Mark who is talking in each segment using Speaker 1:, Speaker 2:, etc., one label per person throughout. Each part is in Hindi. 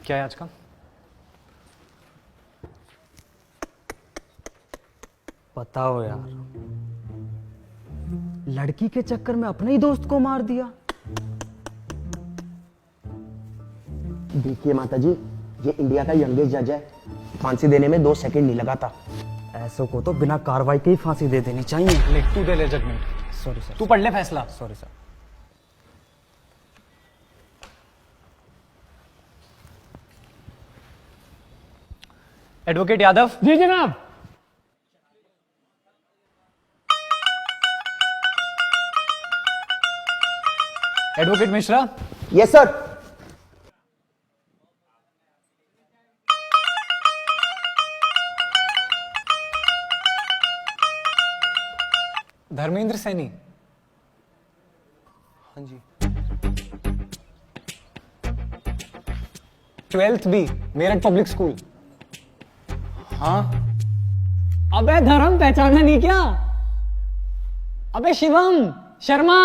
Speaker 1: क्या है आज का?
Speaker 2: बताओ यार, लड़की के चक्कर में अपने ही दोस्त को मार दिया।
Speaker 3: देखिए माता जी, ये इंडिया का यंगेस्ट जज है, फांसी देने में 2 सेकंड नहीं लगा था।
Speaker 2: ऐसों को तो बिना कार्रवाई के ही फांसी दे देनी चाहिए।
Speaker 1: ले तू दे ले जजमेंट।
Speaker 2: Sorry sir.
Speaker 1: तू पढ़ ले फैसला।
Speaker 2: Sorry sir.
Speaker 1: एडवोकेट यादव।
Speaker 4: जी जनाब।
Speaker 1: Advocate Mishra.
Speaker 3: Yes sir.
Speaker 1: Dharmendra Saini.
Speaker 3: हाँ जी।
Speaker 1: 12th B, Meerut public school.
Speaker 3: हाँ
Speaker 4: अबे धर्म पहचाना नहीं क्या? अबे शिवम शर्मा।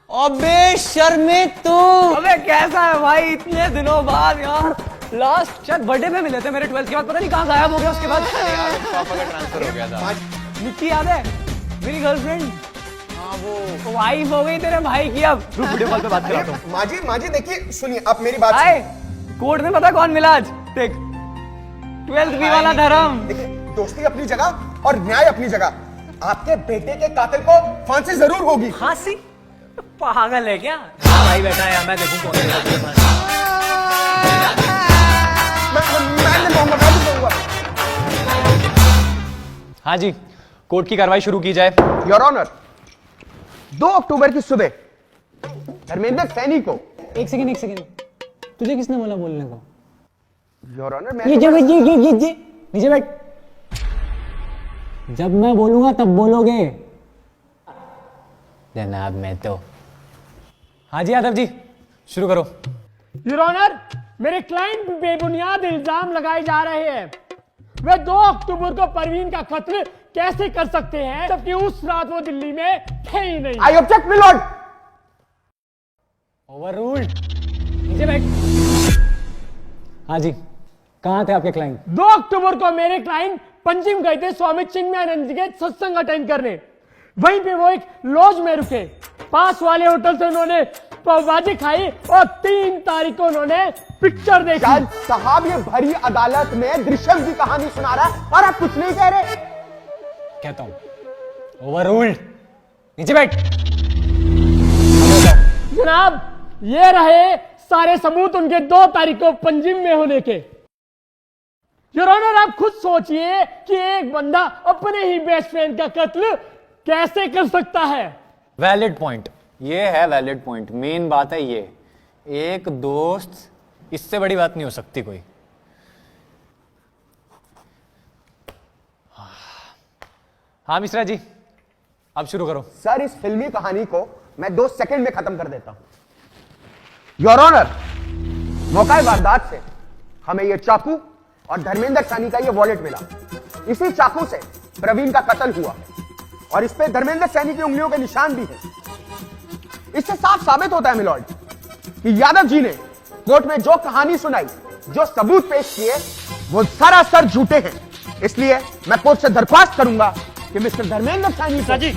Speaker 2: अबे शर्मित तू।
Speaker 1: अबे कैसा है भाई, इतने दिनों बाद यार। लास्ट शायद बर्थडे में मिले थे मेरे 12th के बाद, पता नहीं कहाँ गायब हो गया उसके बाद।
Speaker 5: पापा का ट्रांसफर हो गया था।
Speaker 1: निक्की याद है, मेरी गर्लफ्रेंड। हाँ वो वाइफ हो गई तेरे भाई की। अब रुक, वीडियो कॉल पे बात कराता हूँ।
Speaker 6: माजी देखिए, सुनिए आप मेरी बात
Speaker 1: आए कोर्ट में पता कौन मिला आज? देख 12th बी वाला धर्म।
Speaker 6: देखिए, दोस्ती अपनी जगह और न्याय अपनी जगह। आपके बेटे के कातिल को फांसी जरूर होगी।
Speaker 1: फांसी? पागल है क्या? भाई बैठा है, मैं देखूं कौन है तेरे पास।
Speaker 6: मैं नहीं दूंगा।
Speaker 1: हाँ जी, कोर्ट की कार्रवाई शुरू की जाए।
Speaker 3: योर ऑनर, 2 अक्टूबर की सुबह धर्मेंद्र सैनी को।
Speaker 4: एक सेकंड, तुझे किसने बोला बोलने को?
Speaker 3: योर ऑनर, मैं
Speaker 4: नीचे बैठ। जब मैं बोलूंगा तब बोलोगे।
Speaker 1: जनाब मैं तो। हाँ जी यादव जी, शुरू करो।
Speaker 4: योर ऑनर, मेरे क्लाइंट पे बेबुनियाद इल्जाम लगाए जा रहे हैं। वे 2 अक्टूबर को परवीन का कत्ल कैसे कर सकते हैं, जबकि उस रात वो दिल्ली में थे ही नहीं।
Speaker 3: I object my Lord.
Speaker 1: Overruled. नीचे बैठ। हाँ जी, कहाँ थे आपके क्लाइंट?
Speaker 4: 2 अक्टूबर को मेरे क्लाइंट पंजिम गए थे स्वामी चिन्मयानंद जी के सत्संग अटेंड करने। वहीं पे वो एक लॉज में रुके। पास वाले होटल से उन्होंने पावभाजी खाई और 3 तारीख को उन्होंने पिक्चर देखी।
Speaker 3: जज साहब, ये भरी अदालत में दृश्यम की कहानी सुना रहा है और आप कुछ नहीं कह रहे।
Speaker 1: कहता हूं ओवररूल्ड। नीचे बैठ।
Speaker 4: जनाब, ये रहे सारे सबूत उनके 2 तारीख को पंजिम में होने के। योर ऑनर, आप खुद सोचिए कि एक बंदा अपने ही बेस्ट फ्रेंड का कत्ल कैसे कर सकता है।
Speaker 1: वैलिड पॉइंट, ये है वैलिड पॉइंट। मेन बात है ये, एक दोस्त, इससे बड़ी बात नहीं हो सकती कोई। हाँ मिश्रा जी, अब शुरू करो।
Speaker 3: सर, इस फिल्मी कहानी को मैं 2 सेकंड में खत्म कर देता हूं। योर ऑनर, मौका वारदात से हमें यह चाकू और धर्मेंद्र सैनी का यह वॉलेट मिला। इसी चाकू से प्रवीण का कत्ल हुआ और इस पे धर्मेंद्र सैनी की उंगलियों के निशान भी हैं। इससे साफ साबित होता है मिलॉर्ड कि यादव जी ने कोर्ट में जो कहानी सुनाई, जो सबूत पेश किए, वो सरासर झूठे हैं। इसलिए मैं कोर्ट से दरख्वास्त करूंगा कि मिस्टर धर्मेंद्र सैनी
Speaker 4: जी।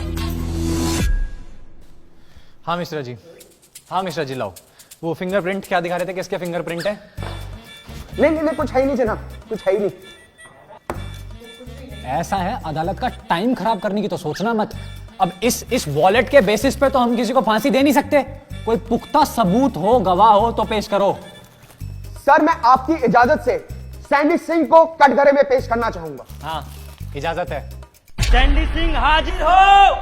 Speaker 1: हाँ मिश्रा जी, हाँ मिश्रा जी, लाओ वो फिंगरप्रिंट। क्या दिखा रहे थे, किसके फिंगरप्रिंट है?
Speaker 3: नहीं, कुछ है ही नहीं जनाब, कुछ है ही नहीं।
Speaker 1: ऐसा है, अदालत का टाइम खराब करने की तो सोचना मत। अब इस वॉलेट के बेसिस पे तो हम किसी को फांसी दे नहीं सकते। कोई पुख्ता सबूत हो, गवाह हो तो पेश करो।
Speaker 3: सर, मैं आपकी इजाजत से सैंडी सिंह को कटघरे में पेश करना चाहूंगा।
Speaker 1: हाँ, इजाजत है।
Speaker 4: सैंडी सिंह हाजिर हो।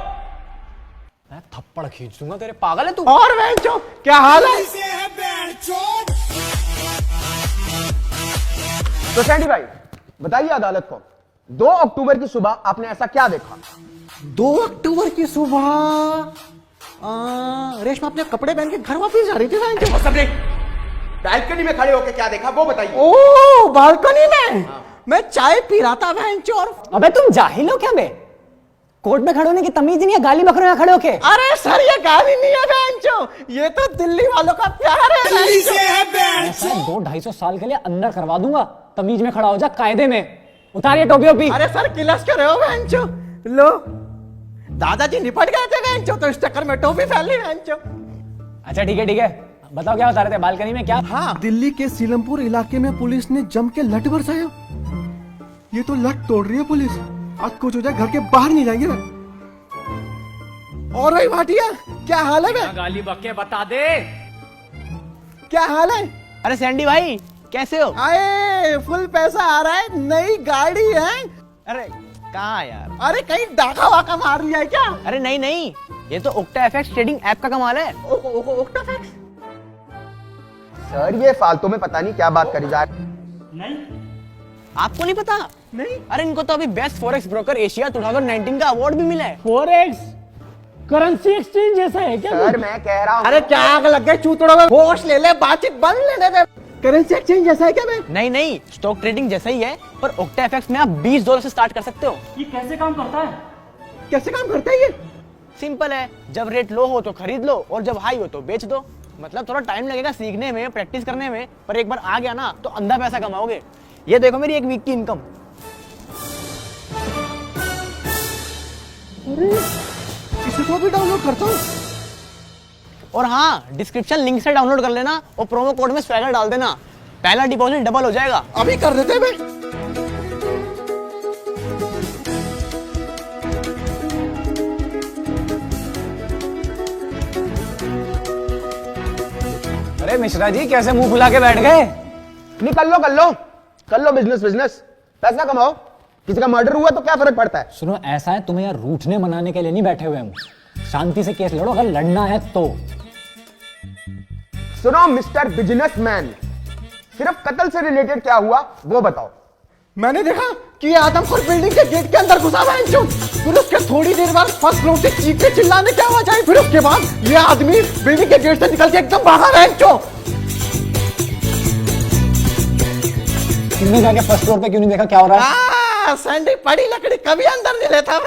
Speaker 1: मैं थप्पड़ खींच दूंगा तेरे, पागल है तू?
Speaker 3: और बेंचो, क्या हाल है? तो सैंडी भाई, बताइए अदालत को, 2 अक्टूबर की सुबह आपने ऐसा क्या देखा?
Speaker 7: 2 अक्टूबर की सुबह रेशमा अपने कपड़े पहन के घर वापस जा रही थी।
Speaker 6: बालकनी में खड़े होकर क्या देखा वो बताइए।
Speaker 7: ओ, बालकनी में मैं चाय पी रहा था बहन चोर।
Speaker 4: अबे तुम जाहिल हो क्या बे? कोर्ट में खड़े होने की तमीज नहीं है, गाली बकरे में खड़े होके।
Speaker 7: अरे सर, ये गाली नहीं है बहन चो, ये तो दिल्ली वालों का प्यार है।
Speaker 4: ऐसा
Speaker 1: 200-250 साल के लिए अंदर करवा दूंगा। तमीज में खड़ा हो जा, कायदे में। उतारिए टोपी ओपी।
Speaker 7: अरे सर किलस कर रहे हो बहनचो। लो दादाजी निपट गए थे बहनचो, तो इस चक्कर में टोपी फैल ली बहनचो।
Speaker 1: अच्छा ठीक है, बताओ क्या बता रहे थे बालकनी में? क्या?
Speaker 7: हाँ
Speaker 6: दिल्ली के सीलमपुर इलाके में पुलिस ने जम के लठ बरसाया। ये तो लठ तोड़ रही है पुलिस। आज कुछ हो जाए घर के बाहर नहीं जाएंगे ना। और भाई भाटिया क्या हाल है बे?
Speaker 1: गाली बके बता दे।
Speaker 6: क्या हाल है?
Speaker 5: अरे सैंडी भाई कैसे हो?
Speaker 7: आए फुल पैसा आ रहा है, नई गाड़ी है।
Speaker 5: अरे कहाँ यार?
Speaker 7: अरे कहीं डाका वाका मार लिया है क्या?
Speaker 5: अरे नहीं, ये तो ओक्टा एफएक्स ट्रेडिंग ऐप का कमाल है।
Speaker 7: ओक्टाफैक्स।
Speaker 3: सर ये फालतू में पता नहीं क्या बात करी जा रही।
Speaker 5: आपको नहीं पता?
Speaker 7: नहीं।
Speaker 5: अरे इनको तो अभी बेस्ट फॉरेक्स ब्रोकर एशिया 2019 का अवार्ड भी मिला है।
Speaker 4: फॉरेक्स करेंसी एक्सचेंज जैसा है क्या?
Speaker 3: सर मैं कह रहा हूँ।
Speaker 7: अरे क्या आग लग गए चूतड़ों में? होश ले ले, बातचीत बंद लेने दे। करेंसी एक्सचेंज जैसा है क्या बे?
Speaker 5: नहीं, स्टॉक ट्रेडिंग जैसा ही है, पर ओक्टा एफएक्स में आप $20 से स्टार्ट कर सकते हो।
Speaker 4: ये कैसे काम करता है?
Speaker 7: कैसे काम करता है ये?
Speaker 5: सिंपल है, जब रेट लो हो तो खरीद लो और जब हाई हो तो बेच दो। मतलब थोड़ा टाइम लगेगा सीखने में, प्रैक्टिस करने में, पर एक बार आ गया ना तो अंधा पैसा कमाओगे। ये देखो मेरी एक वीक की इनकम।
Speaker 7: इसे तो भी डाउनलोड करता हूँ।
Speaker 5: और हाँ, डिस्क्रिप्शन लिंक से डाउनलोड कर लेना और प्रोमो कोड में स्वैगर डाल देना। पहला डिपॉजिट डबल हो जाएगा।
Speaker 7: अभी कर देते बे।
Speaker 1: अरे मिश्रा जी कैसे मुंह फुला के बैठ गए?
Speaker 3: नहीं कर लो बिजनेस। पैसा कमाओ। किसी का मर्डर हुआ तो क्या फर्क पड़ता है?
Speaker 1: सुनो, ऐसा है, तुम्हें यार रूठने मनाने के लिए नहीं बैठे हुए हम। शांति से केस लड़ो, अगर लड़ना है तो।
Speaker 3: सुनो मिस्टर बिजनेसमैन, सिर्फ कत्ल से रिलेटेड क्या हुआ वो बताओ।
Speaker 7: मैंने देखा कि ये आदमखोर बिल्डिंग के गेट के अंदर घुसा हुआ है जो। फिर उसके थोड़ी देर बाद फर्स्ट फ्लोर से चीखने चिल्लाने क्या आवाज आई। फिर उसके बाद ये आदमी बिल्डिंग के गेट से निकल के एकदम भागा है जो।
Speaker 1: तुमने जाके फर्स्ट फ्लोर पे क्यों नहीं देखा क्या हो रहा है?
Speaker 7: सैंडी पड़ी लकड़ी कभी अंदर नहीं लेता।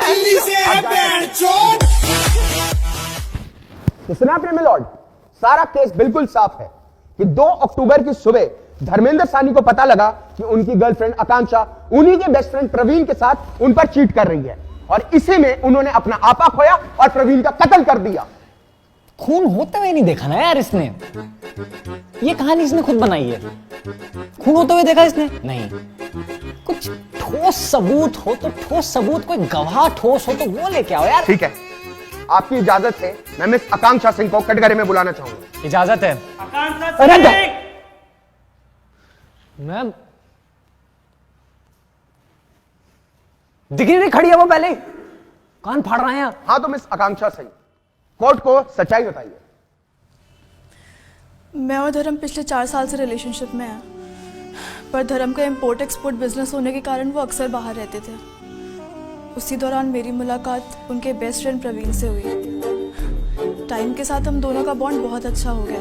Speaker 3: तो सुना आपने मिलॉर्ड, सारा केस बिल्कुल साफ है कि 2 अक्टूबर की सुबह धर्मेंद्र सानी को पता लगा कि उनकी गर्लफ्रेंड आकांक्षा उन्हीं के बेस्ट फ्रेंड प्रवीण के साथ उन पर चीट कर रही है, और इसी में उन्होंने अपना आपा खोया और प्रवीण का कत्ल कर दिया।
Speaker 1: खून होते हुए नहीं देखा ना यार इसने। ये कहानी इसने खुद बनाई है। खून होते हुए देखा इसने? नहीं। कुछ ठोस सबूत हो तो ठोस सबूत, कोई गवाह ठोस हो तो वो लेके आओ यार।
Speaker 3: ठीक है, आपकी इजाजत से मैं मिस आकांक्षा सिंह को कटघरे में बुलाना चाहूंगा।
Speaker 1: इजाजत है। मैम दिखी नहीं खड़ी है वो, पहले कान फाड़ रहे हैं।
Speaker 3: हाँ तो मिस आकांक्षा सिंह, कोर्ट को सच्चाई बताइए।
Speaker 8: मैं और धर्म पिछले 4 साल से रिलेशनशिप में हैं, पर धर्म का इंपोर्ट एक्सपोर्ट बिजनेस होने के कारण वो अक्सर बाहर रहते थे। उसी दौरान मेरी मुलाकात उनके बेस्ट फ्रेंड प्रवीण से हुई। टाइम के साथ हम दोनों का बॉन्ड बहुत अच्छा हो गया,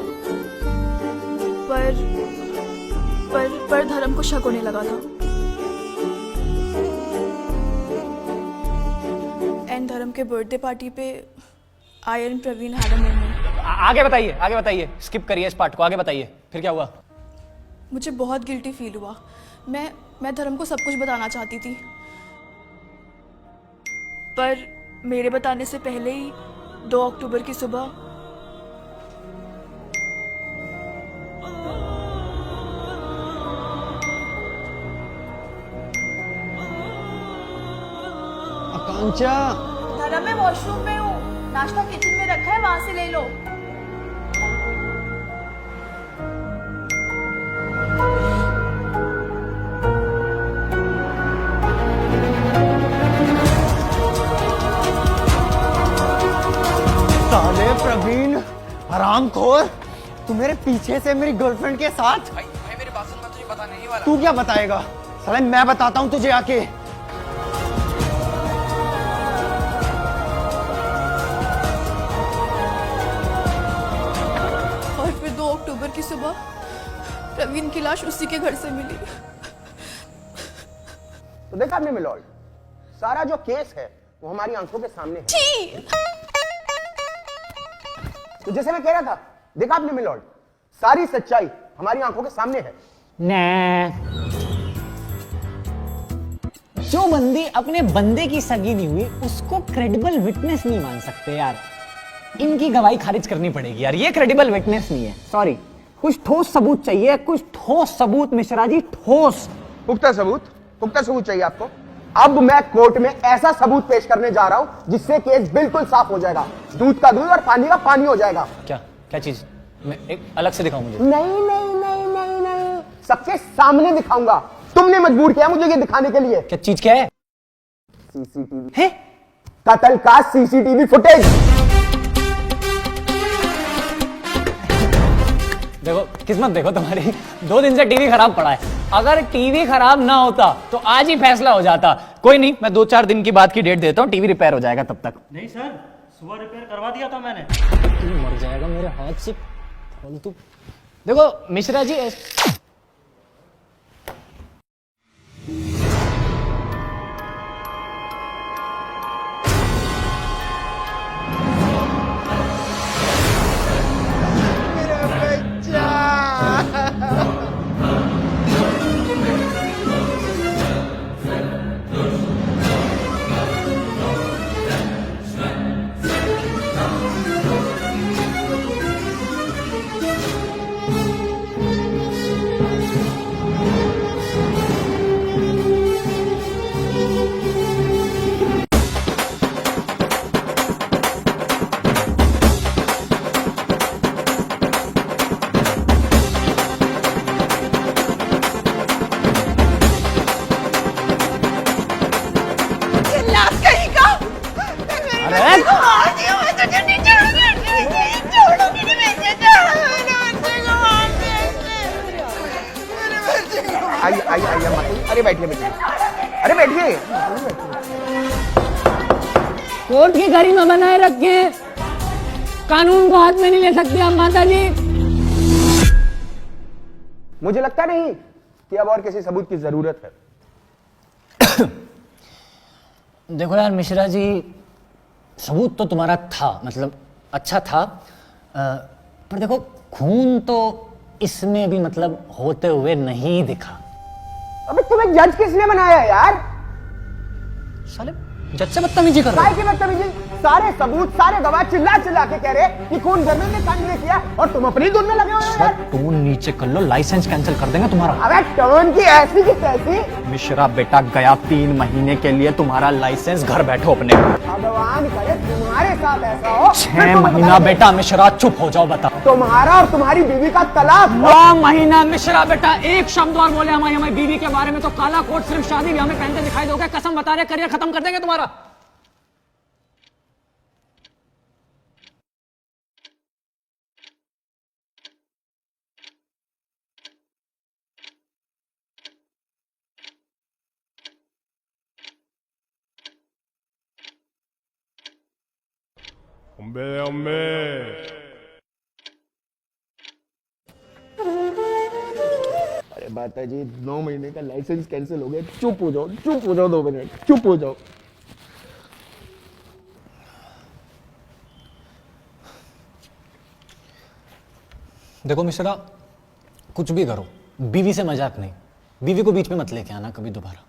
Speaker 8: पर धर्म को शक होने लगा था। एंड धर्म के बर्थडे पार्टी पे I and Praveen had a moment.
Speaker 1: आगे बताइए, स्किप करिए इस पार्ट को, आगे बताइए फिर क्या हुआ?
Speaker 8: मुझे बहुत गिल्टी फील हुआ। मैं धर्म को सब कुछ बताना चाहती थी, पर मेरे बताने से पहले ही 2 अक्टूबर की सुबह
Speaker 5: आकांक्षा,
Speaker 8: धर्म मैं वॉशरूम में हूँ, नाश्ता किचन में रखा है, वहां से ले लो।
Speaker 7: साले प्रवीण हरामखोर, तू मेरे पीछे से मेरी गर्लफ्रेंड के साथ।
Speaker 5: भाई मेरी बात सुन, मैं तुझे बताने नहीं वाला।
Speaker 7: तू क्या बताएगा? साले मैं बताता हूँ तुझे आके।
Speaker 8: और फिर 2 अक्टूबर की सुबह प्रवीण की लाश उसी के घर से मिली।
Speaker 3: तो देखा आपने मिलॉर्ड, सारा जो केस है वो हमारी आंखों के सामने है। तो जैसे मैं कह रहा था, देखा आपने मिलॉर्ड, सारी सच्चाई हमारी आंखों के सामने है।
Speaker 1: ने जो बंदी अपने बंदे की सगी नहीं हुई उसको क्रेडिबल विटनेस नहीं मान सकते यार। इनकी गवाही खारिज करनी पड़ेगी यार, ये क्रेडिबल विटनेस नहीं है। सॉरी, कुछ ठोस सबूत चाहिए, कुछ ठोस सबूत मिश्रा जी, ठोस।
Speaker 3: पुख्ता सबूत चाहिए आपको। अब मैं कोर्ट में ऐसा सबूत पेश करने जा रहा हूं जिससे केस बिल्कुल साफ हो जाएगा, दूध का दूध और पानी का पानी हो जाएगा।
Speaker 1: क्या क्या चीज? मैं एक अलग से दिखाऊं मुझे?
Speaker 3: नहीं, सबके सामने दिखाऊंगा। तुमने मजबूर किया मुझे ये दिखाने के लिए।
Speaker 1: क्या चीज क्या है?
Speaker 3: सीसीटीवी
Speaker 1: है?
Speaker 3: कत्ल का सीसीटीवी फुटेज।
Speaker 1: देखो किस्मत देखो तुम्हारी, 2 दिन से टीवी खराब पड़ा है। अगर टीवी खराब ना होता तो आज ही फैसला हो जाता। कोई नहीं, मैं 2-4 दिन की बात की डेट देता हूँ, टीवी रिपेयर हो जाएगा तब तक।
Speaker 2: नहीं सर, सुबह रिपेयर करवा दिया था मैंने।
Speaker 1: तू मर जाएगा मेरे हाथ से फालतू। देखो मिश्रा जी,
Speaker 3: आइए मत। अरे बैठिए। अरे बैठिए।
Speaker 4: कोर्ट की गरिमा बनाए रखे, कानून को हाथ में नहीं ले सकते आप माता जी।
Speaker 3: मुझे लगता नहीं कि अब और किसी सबूत की जरूरत है।
Speaker 1: देखो यार मिश्रा जी, सबूत तो तुम्हारा था, मतलब अच्छा था, पर देखो खून तो इसमें भी मतलब होते हुए नहीं दिखा।
Speaker 3: अबे तुम्हें जज किसने बनाया यार?
Speaker 1: साले जज से बदतमीजी कर रहे
Speaker 3: काय की बदतमीजी? सारे सबूत, सारे गवाह चिल्ला के कह रहे कि खून धर्मेंद्र ने कांड ने किया और तुम अपनी धुन में लगे हुए हो यार।
Speaker 1: टोन नीचे कर लो, लाइसेंस कैंसिल कर देंगे तुम्हारा।
Speaker 3: अबे टोन की ऐसी की तैसी।
Speaker 1: मिश्रा बेटा गया 3 महीने के लिए तुम्हारा लाइसेंस, घर बैठो अपने।
Speaker 3: भगवान करे तुम्हारे साथ ऐसा हो।
Speaker 1: 6 महीना बेटा मिश्रा, चुप हो जाओ, बता।
Speaker 3: तुम्हारा और तुम्हारी बीवी का तलाक।
Speaker 1: 9 महीना मिश्रा बेटा, एक शब्द और बोले हमारी बीवी के बारे में तो काला कोट सिर्फ शादी ब्याह में पहनते दिखाई दोगे। कसम बता रहे, करियर खत्म कर देंगे तुम्हारा।
Speaker 3: अरे माता जी, 9 महीने का लाइसेंस कैंसिल हो गया। चुप हो जाओ 2 मिनट, चुप हो जाओ।
Speaker 1: देखो मिश्रा, कुछ भी करो, बीवी से मजाक नहीं। बीवी को बीच में मत लेके आना कभी दोबारा।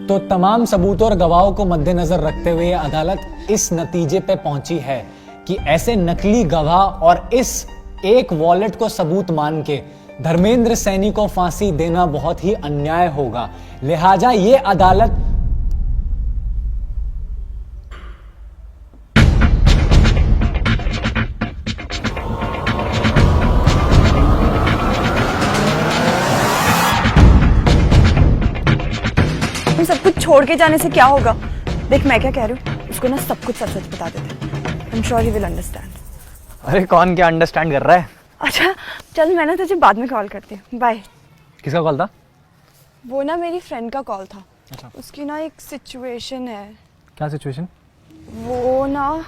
Speaker 1: तो तमाम सबूतों और गवाहों को मद्देनजर रखते हुए अदालत इस नतीजे पे पहुंची है कि ऐसे नकली गवाह और इस एक वॉलेट को सबूत मान के धर्मेंद्र सैनी को फांसी देना बहुत ही अन्याय होगा। लिहाजा ये अदालत
Speaker 8: सब कुछ छोड़ के जाने से क्या होगा? देख मैं क्या कह रही हूँ, उसको ना सब कुछ सच बता देते। आई am sure he will understand.
Speaker 5: अरे कौन क्या अंडरस्टैंड कर रहा है?
Speaker 8: अच्छा चल, मैं ना तुझे बाद में कॉल करती हूँ। बाय।
Speaker 5: किसका कॉल था?
Speaker 8: वो ना मेरी फ्रेंड का कॉल था।
Speaker 5: अच्छा।
Speaker 8: उसकी ना एक सिचुएशन है।
Speaker 5: क्या सिचुएशन?
Speaker 8: वो ना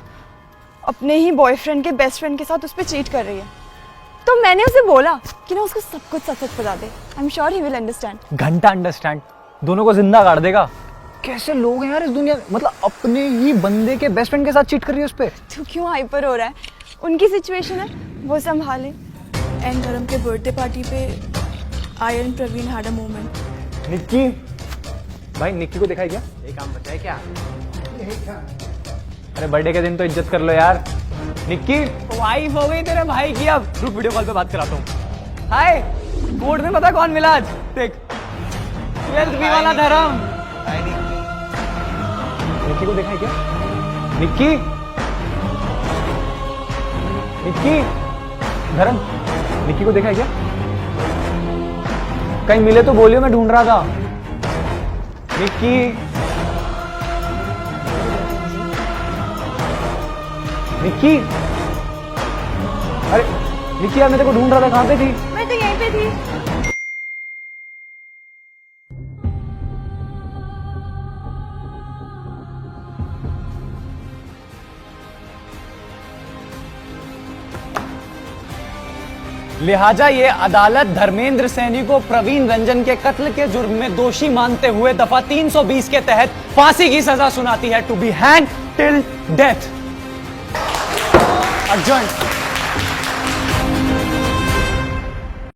Speaker 8: अपने ही बॉयफ्रेंड के बेस्ट फ्रेंड के साथ उस पर चीट कर रही है। तो मैंने उसे बोला कि ना उसको सब कुछ सच बता दे। I am sure he will understand.
Speaker 5: घंटा अंडरस्टैंड, दोनों को जिंदा गाड़ देगा।
Speaker 1: कैसे लोग हैं यार इस दुनिया में, मतलब अपने ही बंदे के बेस्ट फ्रेंड के साथ चीट कर रही है उस पे।
Speaker 8: तू क्यों हाइपर हो रहा है? उनकी सिचुएशन है, वो संभाले। एंड धर्म के बर्थडे पार्टी पे I and Praveen had a moment.
Speaker 1: Nikki भाई, निक्की को दिखाई क्या?
Speaker 5: एक काम बचा है क्या?
Speaker 1: अरे बर्थडे के दिन तो इज्जत कर लो यार। निक्की
Speaker 5: वाइफ हो गई तेरे भाई की, अब रुक वीडियो कॉल पे बात कराता हूँ। हाय, कोर्ट में पता कौन मिला आज? देख, 12th बी वाला धर्म।
Speaker 1: निक्की को दिखाई क्या? निक्की निक्की धर्म, निक्की को दिखाई क्या? कहीं मिले तो बोलियो, मैं ढूंढ रहा था। निक्की निक्की, अरे निक्की यार, मैं तेरे को ढूंढ रहा था, कहाँ पे थी?
Speaker 8: मैं तो यहीं पे थी।
Speaker 1: लिहाजा ये अदालत धर्मेंद्र सैनी को प्रवीण रंजन के कत्ल के जुर्म में दोषी मानते हुए दफा 320 के तहत फांसी की सजा सुनाती है, to be hang till death. Urgent.